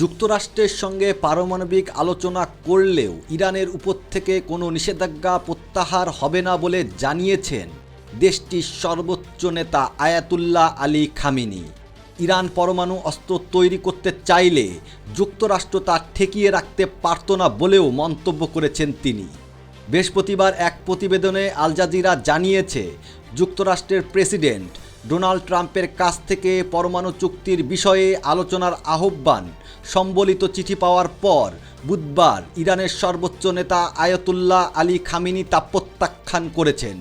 যুক্তরাষ্ট্রের সঙ্গে পারমাণবিক আলোচনা করলেও ইরানের উপর থেকে কোনো নিষেধাজ্ঞা প্রত্যাহার হবে না বলে জানিয়েছেন দেশটির সর্বোচ্চ নেতা আয়াতুল্লাহ আলী খামেনি। ইরান পরমাণু অস্ত্র তৈরি করতে চাইলে যুক্তরাষ্ট্র তা ঠেকিয়ে রাখতে পারত না বলেও মন্তব্য করেছেন তিনি। বৃহস্পতিবার এক প্রতিবেদনে আল জাজিরা জানিয়েছে, যুক্তরাষ্ট্রের প্রেসিডেন্ট ডোনাল্ড ট্রাম্পের কাছ থেকে পরমাণু চুক্তির বিষয়ে আলোচনার আহ্বান সম্বলিত চিঠি পাওয়ার পর বুধবার ইরানের সর্বোচ্চ নেতা আয়াতুল্লাহ আলী খামেনি তা প্রত্যাখ্যান করেছেন।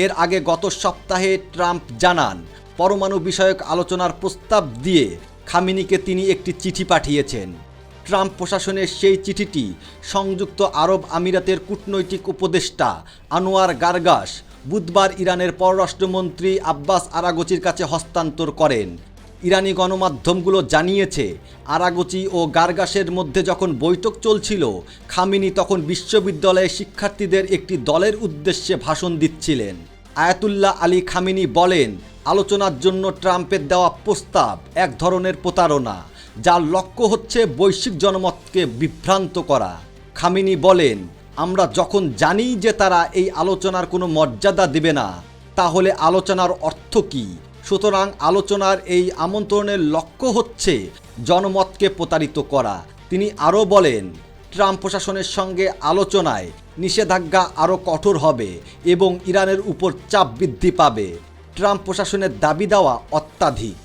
এর আগে গত সপ্তাহে ট্রাম্প জানান, পরমাণু বিষয়ক আলোচনার প্রস্তাব দিয়ে খামেনিকে তিনি একটি চিঠি পাঠিয়েছেন। ট্রাম্প প্রশাসনের সেই চিঠিটি সংযুক্ত আরব আমিরাতের কূটনৈতিক উপদেষ্টা আনোয়ার গারগাশ বুধবার ইরানের পররাষ্ট্রমন্ত্রী আব্বাস আরাগচির কাছে হস্তান্তর করেন। ইরানি গণমাধ্যমগুলো জানিয়েছে, আরাগচি ও গারগাশের মধ্যে যখন বৈঠক চলছিল, খামেনি তখন বিশ্ববিদ্যালয়ের শিক্ষার্থীদের একটি দলের উদ্দেশ্যে ভাষণ দিচ্ছিলেন। আয়াতুল্লাহ আলী খামেনি বলেন, আলোচনার জন্য ট্রাম্পের দেওয়া প্রস্তাব এক ধরনের প্রতারণা, যার লক্ষ্য হচ্ছে বৈশ্বিক জনমতকে বিভ্রান্ত করা। খামেনি বলেন, আমরা যখন জানি যে তারা এই আলোচনার কোনো মর্যাদা দেবে না, তাহলে আলোচনার অর্থ কী? সুতরাং আলোচনার এই আমন্ত্রণের লক্ষ্য হচ্ছে জনমতকে প্রতারিত করা। তিনি আরও বলেন, ট্রাম্প প্রশাসনের সঙ্গে আলোচনায় নিষেধাজ্ঞা আরও কঠোর হবে এবং ইরানের উপর চাপ বৃদ্ধি পাবে। ট্রাম্প প্রশাসনের দাবি দেওয়া অত্যাধিক।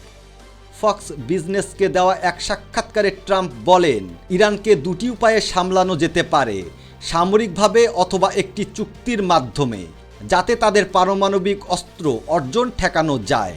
ফক্স বিজনেসকে দেওয়া এক সাক্ষাৎকারে ট্রাম্প বলেন, ইরানকে দুটি উপায়ে সামলানো যেতে পারে, সামরিকভাবে অথবা একটি চুক্তির মাধ্যমে, যাতে তাদের পারমাণবিক অস্ত্র অর্জন ঠেকানো যায়।